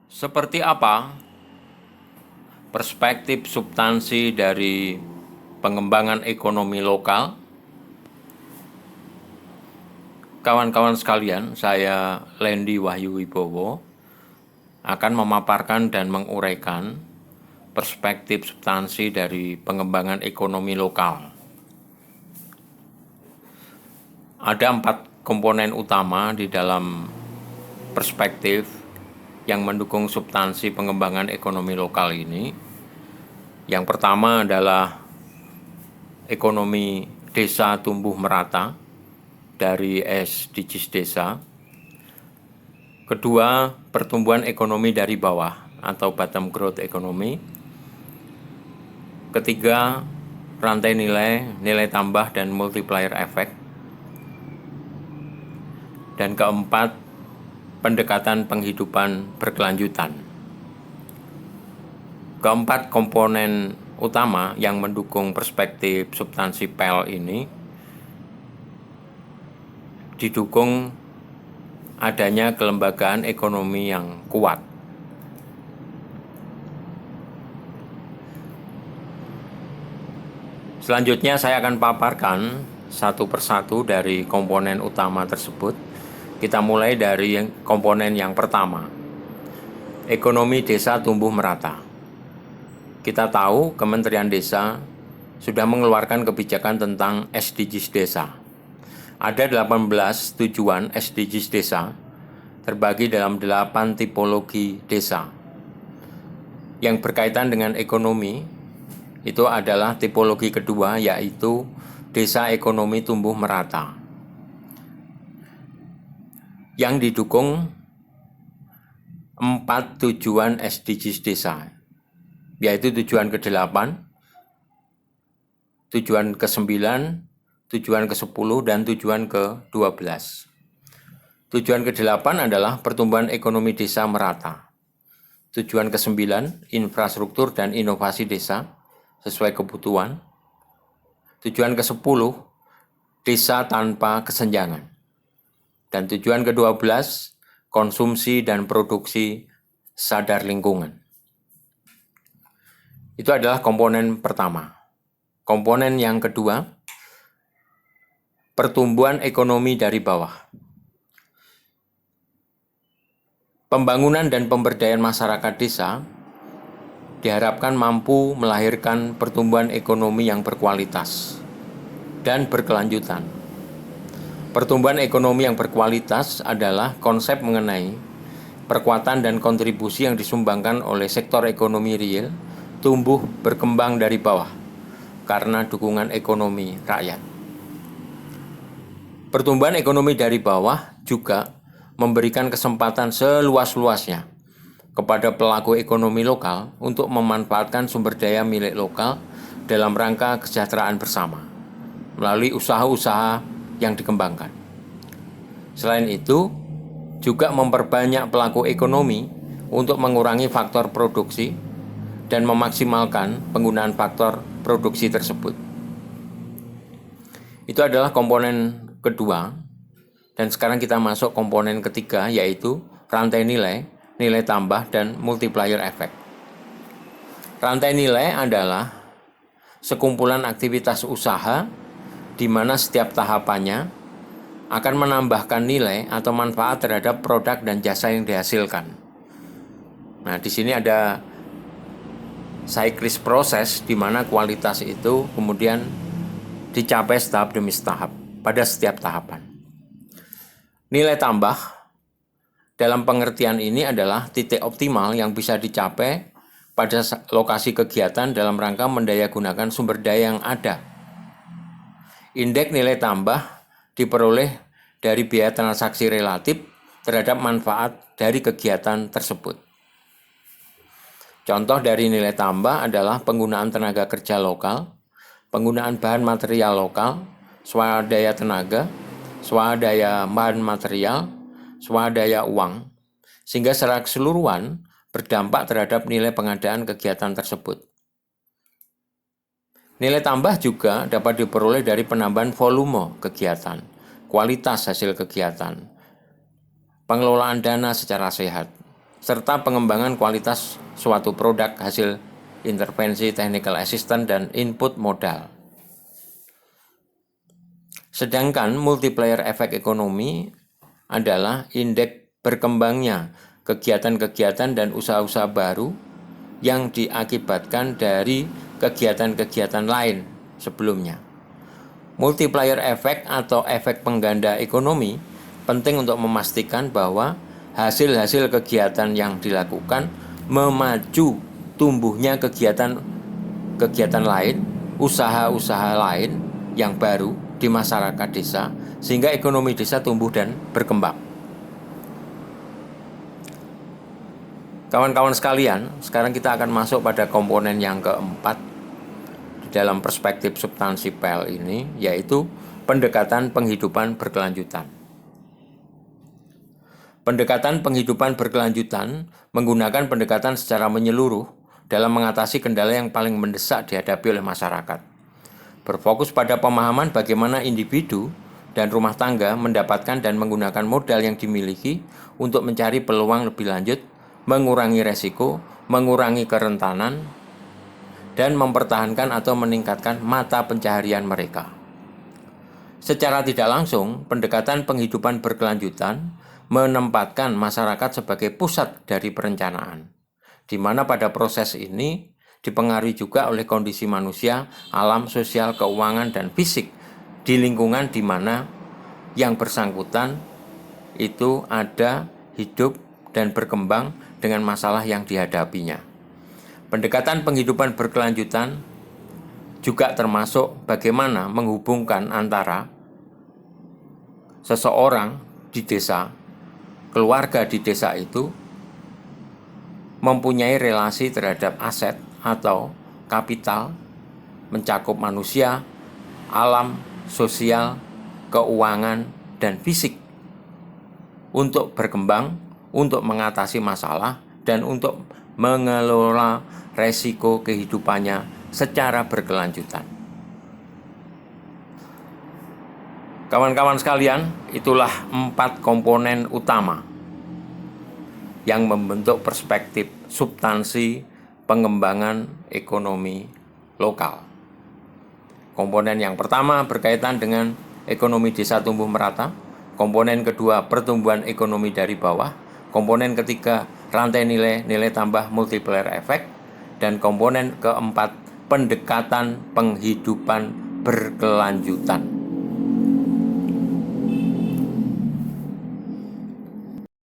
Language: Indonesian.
Seperti apa perspektif substansi dari pengembangan ekonomi lokal? Kawan-kawan sekalian, saya Lendi Wahyu Wibowo akan memaparkan dan menguraikan perspektif substansi dari pengembangan ekonomi lokal. Ada 4 komponen utama di dalam perspektif yang mendukung substansi pengembangan ekonomi lokal ini. Yang pertama adalah ekonomi desa tumbuh merata dari SDGs desa. Kedua, pertumbuhan ekonomi dari bawah atau bottom growth economy. Ketiga, rantai nilai tambah dan multiplier effect. Dan keempat, pendekatan penghidupan berkelanjutan. Keempat komponen utama yang mendukung perspektif substansi PEL ini didukung adanya kelembagaan ekonomi yang kuat. Selanjutnya saya akan paparkan satu persatu dari komponen utama tersebut. Kita mulai dari komponen yang pertama, ekonomi desa tumbuh merata. Kita tahu Kementerian Desa sudah mengeluarkan kebijakan tentang SDGs desa. Ada 18 tujuan SDGs desa terbagi dalam 8 tipologi desa. Yang berkaitan dengan ekonomi itu adalah tipologi kedua, yaitu desa ekonomi tumbuh merata, yang didukung 4 tujuan SDGs desa, yaitu tujuan ke-8, tujuan ke-9, tujuan ke-10, dan tujuan ke-12. Tujuan ke-8 adalah pertumbuhan ekonomi desa merata. Tujuan ke-9, infrastruktur dan inovasi desa sesuai kebutuhan. Tujuan ke-10, desa tanpa kesenjangan. Dan tujuan ke-12, konsumsi dan produksi sadar lingkungan. Itu adalah komponen pertama. Komponen yang kedua, pertumbuhan ekonomi dari bawah. Pembangunan dan pemberdayaan masyarakat desa diharapkan mampu melahirkan pertumbuhan ekonomi yang berkualitas dan berkelanjutan. Pertumbuhan ekonomi yang berkualitas adalah konsep mengenai perkuatan dan kontribusi yang disumbangkan oleh sektor ekonomi real tumbuh berkembang dari bawah karena dukungan ekonomi rakyat. Pertumbuhan ekonomi dari bawah juga memberikan kesempatan seluas-luasnya kepada pelaku ekonomi lokal untuk memanfaatkan sumber daya milik lokal dalam rangka kesejahteraan bersama melalui usaha-usaha yang dikembangkan. Selain itu, juga memperbanyak pelaku ekonomi untuk mengurangi faktor produksi dan memaksimalkan penggunaan faktor produksi tersebut. Itu adalah komponen kedua, dan sekarang kita masuk komponen ketiga, yaitu rantai nilai tambah, dan multiplier effect. Rantai nilai adalah sekumpulan aktivitas usaha di mana setiap tahapannya akan menambahkan nilai atau manfaat terhadap produk dan jasa yang dihasilkan. Nah, di sini ada cyclis proses di mana kualitas itu kemudian dicapai tahap demi tahap pada setiap tahapan. Nilai tambah dalam pengertian ini adalah titik optimal yang bisa dicapai pada lokasi kegiatan dalam rangka mendayagunakan sumber daya yang ada. Indeks nilai tambah diperoleh dari biaya transaksi relatif terhadap manfaat dari kegiatan tersebut. Contoh dari nilai tambah adalah penggunaan tenaga kerja lokal, penggunaan bahan material lokal, swadaya tenaga, swadaya bahan material, swadaya uang, sehingga secara keseluruhan berdampak terhadap nilai pengadaan kegiatan tersebut. Nilai tambah juga dapat diperoleh dari penambahan volume kegiatan, kualitas hasil kegiatan, pengelolaan dana secara sehat, serta pengembangan kualitas suatu produk hasil intervensi technical assistance dan input modal. Sedangkan multiplier efek ekonomi adalah indeks berkembangnya kegiatan-kegiatan dan usaha-usaha baru yang diakibatkan dari kegiatan-kegiatan lain sebelumnya. Multiplier efek atau efek pengganda ekonomi penting untuk memastikan bahwa hasil-hasil kegiatan yang dilakukan memacu tumbuhnya kegiatan lain, usaha-usaha lain yang baru di masyarakat desa, sehingga ekonomi desa tumbuh dan berkembang. Kawan-kawan sekalian, sekarang kita akan masuk pada komponen yang keempat dalam perspektif substansi PEL ini, yaitu pendekatan penghidupan berkelanjutan. Pendekatan penghidupan berkelanjutan menggunakan pendekatan secara menyeluruh dalam mengatasi kendala yang paling mendesak dihadapi oleh masyarakat. Berfokus pada pemahaman bagaimana individu dan rumah tangga mendapatkan dan menggunakan modal yang dimiliki untuk mencari peluang lebih lanjut, mengurangi resiko, mengurangi kerentanan, dan mempertahankan atau meningkatkan mata pencaharian mereka. Secara tidak langsung, pendekatan penghidupan berkelanjutan menempatkan masyarakat sebagai pusat dari perencanaan, di mana pada proses ini dipengaruhi juga oleh kondisi manusia, alam, sosial, keuangan, dan fisik di lingkungan di mana yang bersangkutan itu ada, hidup, dan berkembang dengan masalah yang dihadapinya. Pendekatan penghidupan berkelanjutan juga termasuk bagaimana menghubungkan antara seseorang di desa, keluarga di desa itu mempunyai relasi terhadap aset atau kapital, mencakup manusia, alam, sosial, keuangan, dan fisik untuk berkembang, untuk mengatasi masalah, dan untuk mengelola resiko kehidupannya secara berkelanjutan. Kawan-kawan sekalian, itulah 4 komponen utama yang membentuk perspektif substansi pengembangan ekonomi lokal. Komponen yang pertama berkaitan dengan ekonomi desa tumbuh merata, komponen kedua pertumbuhan ekonomi dari bawah, komponen ketiga rantai nilai tambah multiplier efek, dan komponen keempat pendekatan penghidupan berkelanjutan.